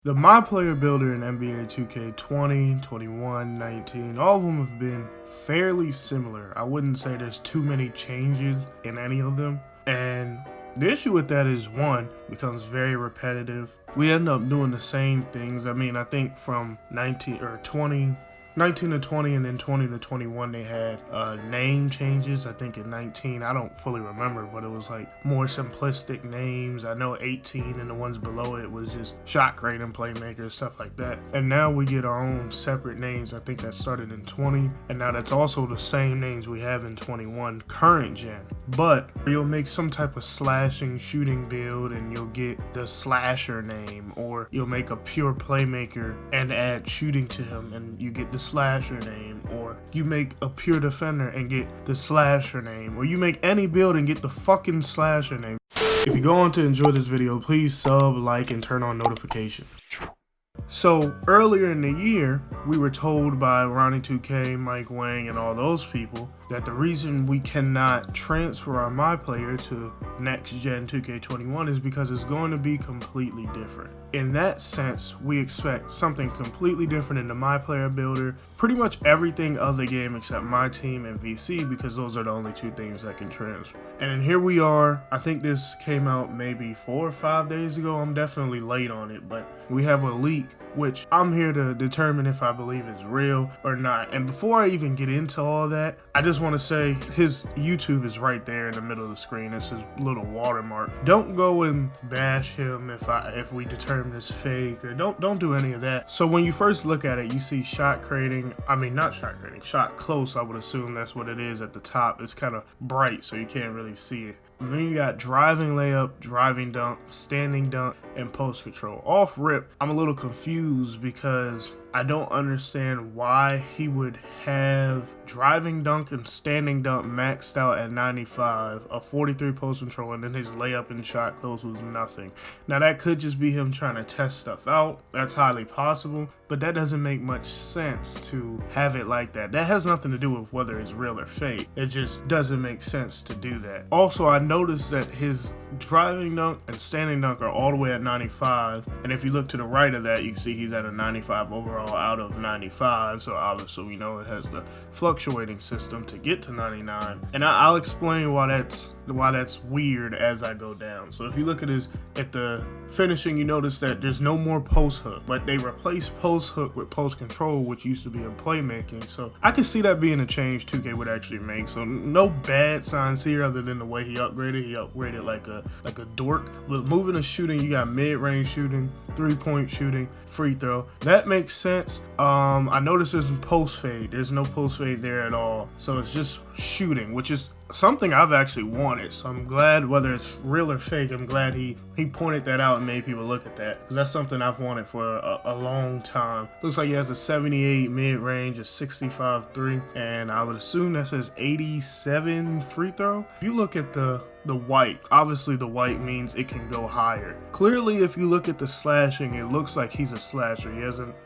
The MyPLAYER builder in NBA 2K 20, 21, 19, all of them have been fairly similar. I wouldn't say there's too many changes in any of them. And the issue with that is, one, it becomes very repetitive. We end up doing the same things. I mean, I think from 19 to 20 and then 20 to 21 they had name changes. I think in 19, I don't fully remember, but it was like more simplistic names. I know 18 and the ones below it was just shot creating playmakers, stuff like that. And now we get our own separate names. I think that started in 20, and now that's also the same names we have in 21 current gen. But you'll make some type of slashing shooting build and you'll get the slasher name, or you'll make a pure playmaker and add shooting to him and you get the slasher name, or you make a pure defender and get the slasher name, or you make any build and get the fucking slasher name. If you go on to enjoy this video, please sub, like, and turn on notifications. So earlier in the year, we were told by Ronnie2K, Mike Wang, and all those people that the reason we cannot transfer our MyPLAYER to next gen 2K21 is because it's going to be completely different. In that sense, we expect something completely different in the MyPLAYER builder, pretty much everything other game except My Team and VC, because those are the only two things that can transfer. And then here we are. I think this came out maybe 4 or 5 days ago. I'm definitely late on it, but we have a leak, which I'm here to determine if I believe is real or not. And before I even get into all that, I just want to say his YouTube is right there in the middle of the screen. It's his little watermark. Don't go and bash him if we determine it's fake, or don't do any of that. So when you first look at it, you see shot creating. I mean, not shot creating, shot close. I would assume that's what it is at the top. It's kind of bright, so you can't really see it. And then you got driving layup, driving dunk, standing dunk, and post control. Off rip, I'm a little confused because I don't understand why he would have driving dunk and standing dunk maxed out at 95, a 43 post control, and then his layup and shot close was nothing. Now that could just be him trying to test stuff out. That's highly possible, but that doesn't make much sense to have it like that. That has nothing to do with whether it's real or fake. It just doesn't make sense to do that. Also, I noticed that his driving dunk and standing dunk are all the way at 95, and if you look to the right of that, you can see he's at a 95 overall out of 95, so obviously we know it has the fluctuating system to get to 99, and I'll explain why that's weird as I go down. So if you look at the finishing, you notice that there's no more post hook, but they replaced post hook with post control, which used to be in playmaking. So I can see that being a change 2K would actually make. So no bad signs here other than the way he upgraded. He upgraded like a dork. With moving to shooting, you got mid-range shooting, 3-point shooting, free throw. That makes sense. I noticed there's post fade. There's no post fade there at all. So it's just shooting, which is something I've actually wanted. So I'm glad, whether it's real or fake, I'm glad he pointed that out and made people look at that, because that's something I've wanted for a long time. Looks like he has a 78 mid-range, a 65 3, and I would assume that says 87 free throw. If you look at the white, obviously the white means it can go higher. Clearly, if you look at the slashing, it looks like he's a slasher.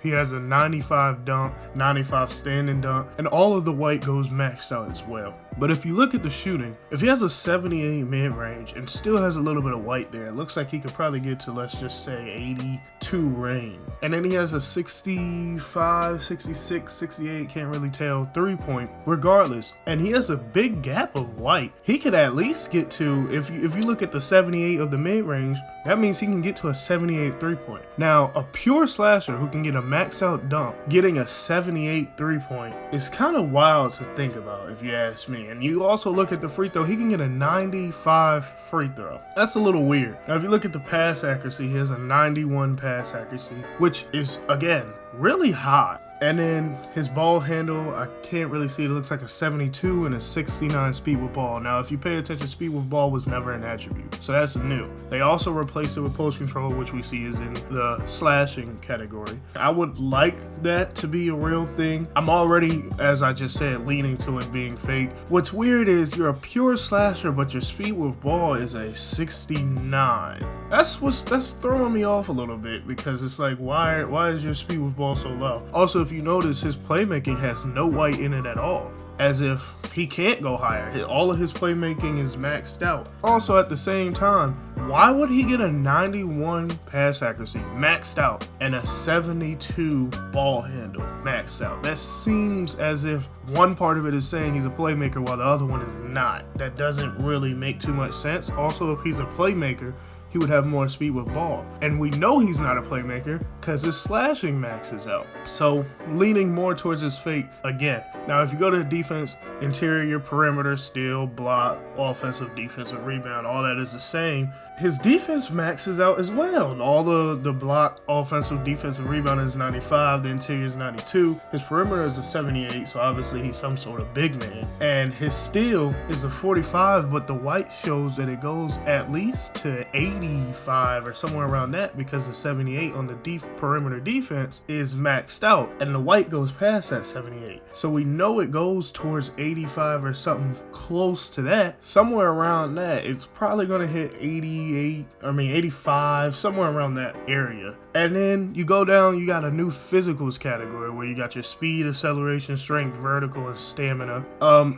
He has a 95 dunk, 95 standing dunk, and all of the white goes maxed out as well. But if you look at the shooting, if he has a 78 mid-range and still has a little bit of white there, it looks like he could probably get to, let's just say, 82 range. And then he has a 65, 66, 68, can't really tell, 3-point, regardless. And he has a big gap of white. He could at least get to, if you look at the 78 of the mid-range, that means he can get to a 78 3-point. Now, a pure slasher who can get a maxed out dunk, getting a 78 3-point is kind of wild to think about, if you ask me. And you also look at the free throw, he can get a 95 free throw. That's a little weird. Now, if you look at the pass accuracy, he has a 91 pass accuracy, which is, again, really high. And then his ball handle, I can't really see it. It looks like a 72 and a 69 speed with ball. Now, if you pay attention, speed with ball was never an attribute. So that's new. They also replaced it with post control, which we see is in the slashing category. I would like that to be a real thing. I'm already, as I just said, leaning to it being fake. What's weird is you're a pure slasher, but your speed with ball is a 69. That's throwing me off a little bit, because it's like, why is your speed with ball so low? Also, if you notice, his playmaking has no white in it at all. as if He can't go higher. All of his playmaking is maxed out. Also, at the same time, why would he get a 91 pass accuracy maxed out and a 72 ball handle maxed out? That seems as if one part of it is saying he's a playmaker while the other one is not. That doesn't really make too much sense. Also, if he's a playmaker, he would have more speed with ball. And we know he's not a playmaker because his slashing maxes out. So leaning more towards his fate again. Now, if you go to defense, interior, perimeter, steal, block, offensive, defensive, rebound, all that is the same. His defense maxes out as well. All the block, offensive, defensive, rebound is 95. The interior is 92. His perimeter is a 78. So obviously he's some sort of big man. And his steal is a 45, but the white shows that it goes at least to 85 or somewhere around that because the 78 on the perimeter defense is maxed out and the white goes past that 78. So we know it goes towards 85 or something close to that. Somewhere around that, it's probably going to hit 85, somewhere around that area. And then you go down, you got a new physicals category where you got your speed, acceleration, strength, vertical, and stamina.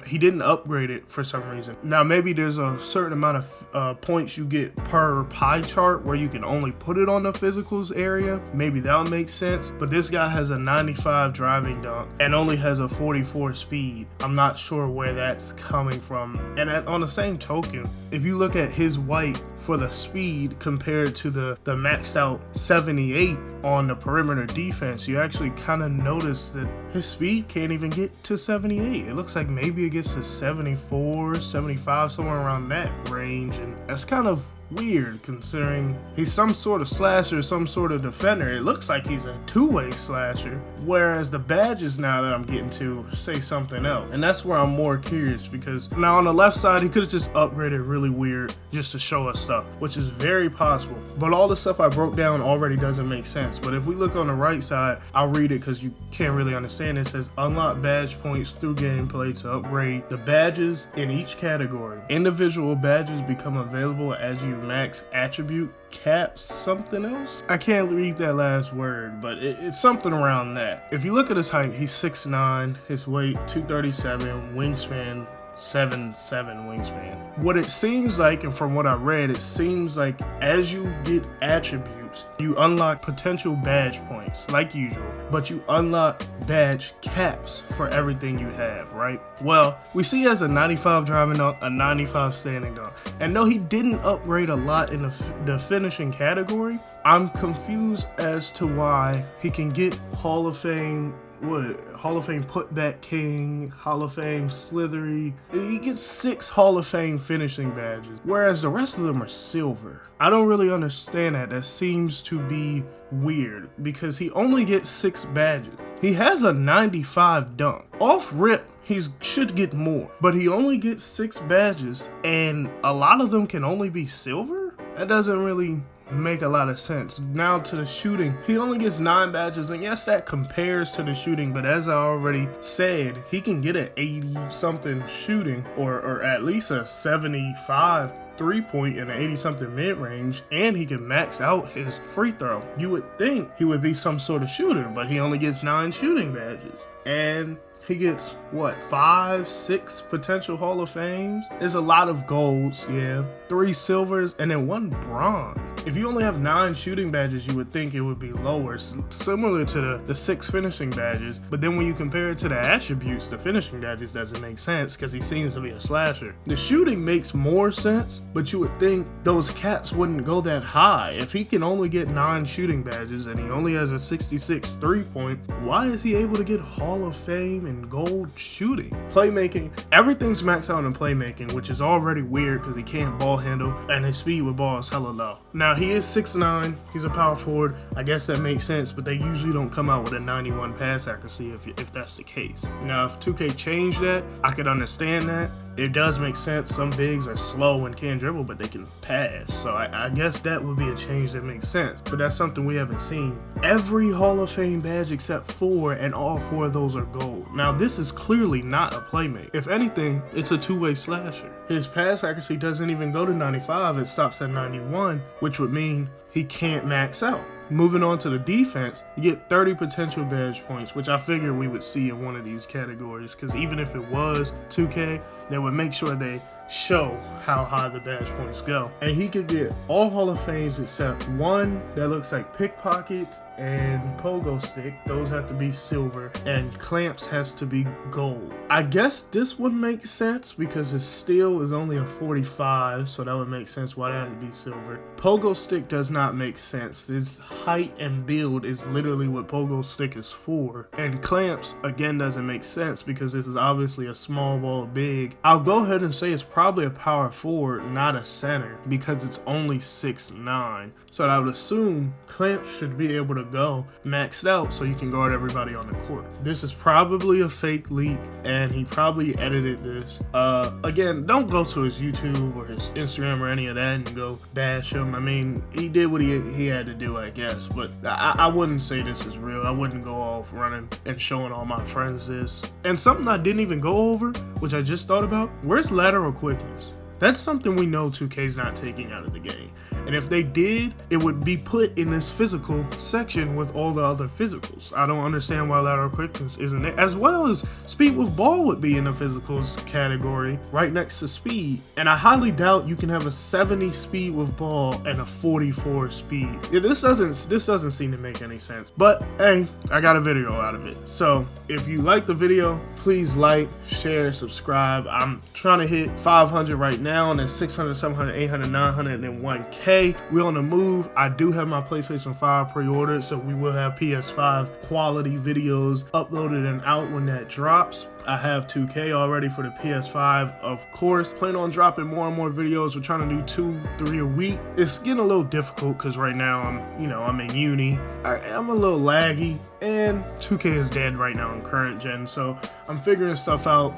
He didn't upgrade it for some reason. Now, maybe there's a certain amount of points you get per pie chart where you can only put it on the physicals area. Maybe that'll make sense. But this guy has a 95 driving dunk and only has a 44 speed. I'm not sure where that's coming from. And on the same token, if you look at his white for the speed compared to the maxed out 78 on the perimeter defense, you actually kind of notice that his speed can't even get to 78. It looks like maybe it gets to 74, 75, somewhere around that range. And that's kind of weird considering he's some sort of slasher, some sort of defender. It looks like he's a two-way slasher, whereas the badges now that I'm getting to say something else. And that's where I'm more curious, because now on the left side he could have just upgraded really weird just to show us stuff, which is very possible, but all the stuff I broke down already doesn't make sense. But if we look on the right side, I'll read it because you can't really understand it. It says unlock badge points through gameplay to upgrade the badges in each category. Individual badges become available as you max attribute caps something else. I can't read that last word, but it's something around that. If you look at his height, he's 6'9", his weight 237, wingspan 7'7" wingspan. What it seems like, and from what I read, it seems like as you get attributes, you unlock potential badge points like usual, but you unlock badge caps for everything you have, right? Well, we see he has a 95 driving dunk, a 95 standing dunk, and though he didn't upgrade a lot in the finishing category, I'm confused as to why he can get Hall of Fame putback king, Hall of Fame slithery. He gets 6 Hall of Fame finishing badges, whereas the rest of them are silver. I don't really understand that. That seems to be weird because he only gets 6 badges. He has a 95 dunk. Off rip, he should get more, but he only gets 6 badges and a lot of them can only be silver? That doesn't really make a lot of sense. Now to the shooting, he only gets 9 badges, and yes, that compares to the shooting, but as I already said, he can get an 80 something shooting or at least a 75 3-point and an 80 something mid-range, and he can max out his free throw. You would think he would be some sort of shooter, but he only gets 9 shooting badges, and he gets, what, 5, 6 potential Hall of Fames? There's a lot of golds, yeah. 3 silvers, and then 1 bronze. If you only have 9 shooting badges, you would think it would be lower, similar to the 6 finishing badges. But then when you compare it to the attributes, the finishing badges doesn't make sense because he seems to be a slasher. The shooting makes more sense, but you would think those caps wouldn't go that high. If he can only get 9 shooting badges and he only has a 66 3-point, why is he able to get Hall of Fame and gold shooting? Playmaking, everything's maxed out in playmaking, which is already weird because he can't ball handle and his speed with ball is hella low. Now he is 6'9", he's a power forward. I guess that makes sense, but they usually don't come out with a 91 pass accuracy if that's the case. Now if 2K changed that, I could understand that. It does make sense. Some bigs are slow and can't dribble, but they can pass. So I guess that would be a change that makes sense. But that's something we haven't seen. Every Hall of Fame badge except 4, and all 4 of those are gold. Now this is clearly not a playmate. If anything, it's a two-way slasher. His pass accuracy doesn't even go to 95. It stops at 91, which would mean he can't max out. Moving on to the defense, you get 30 potential badge points, which I figured we would see in one of these categories, because even if it was 2K, they would make sure they show how high the badge points go. And he could get all Hall of Fames except one that looks like pickpocket and pogo stick. Those have to be silver, and clamps has to be gold. I guess this would make sense because his steel is only a 45, so that would make sense why that would be silver. Pogo stick does not make sense. His height and build is literally what pogo stick is for. And clamps again doesn't make sense because this is obviously a small ball big. I'll go ahead and say it's probably a power forward, not a center, because it's only 6'9". So I would assume clamps should be able to go maxed out so you can guard everybody on the court. This is probably a fake leak, and he probably edited this. Again, don't go to his YouTube or his Instagram or any of that and go bash him. I mean, he did what he had to do, I guess, but I wouldn't say this is real. I wouldn't go off running and showing all my friends this. And something I didn't even go over, which I just thought about, where's lateral quickness? That's something we know 2K's not taking out of the game. And if they did, it would be put in this physical section with all the other physicals. I don't understand why lateral quickness isn't there. As well as speed with ball would be in the physicals category right next to speed. And I highly doubt you can have a 70 speed with ball and a 44 speed. Yeah, this doesn't seem to make any sense. But hey, I got a video out of it. So if you like the video, please like, share, subscribe. I'm trying to hit 500 right now, and then 600, 700, 800, 900, and then 1K. We're on the move. I do have my PlayStation 5 pre-ordered, so we will have PS5 quality videos uploaded and out when that drops. I have 2K already for the PS5, of course. Plan on dropping more and more videos. We're trying to do 2, 3 a week. It's getting a little difficult because right now I'm in uni. I'm a little laggy, and 2K is dead right now in current gen, so I'm figuring stuff out.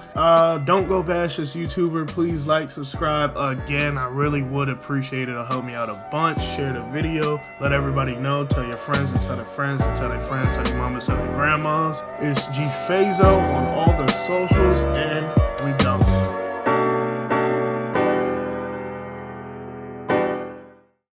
Don't go bash this YouTuber. Please like, subscribe. Again, I really would appreciate it. It'll help me out a bunch. Share the video. Let everybody know. Tell your friends and tell their friends and tell their friends, tell their mamas, tell their grandmas. It's itsGeeFazo on all the socials, and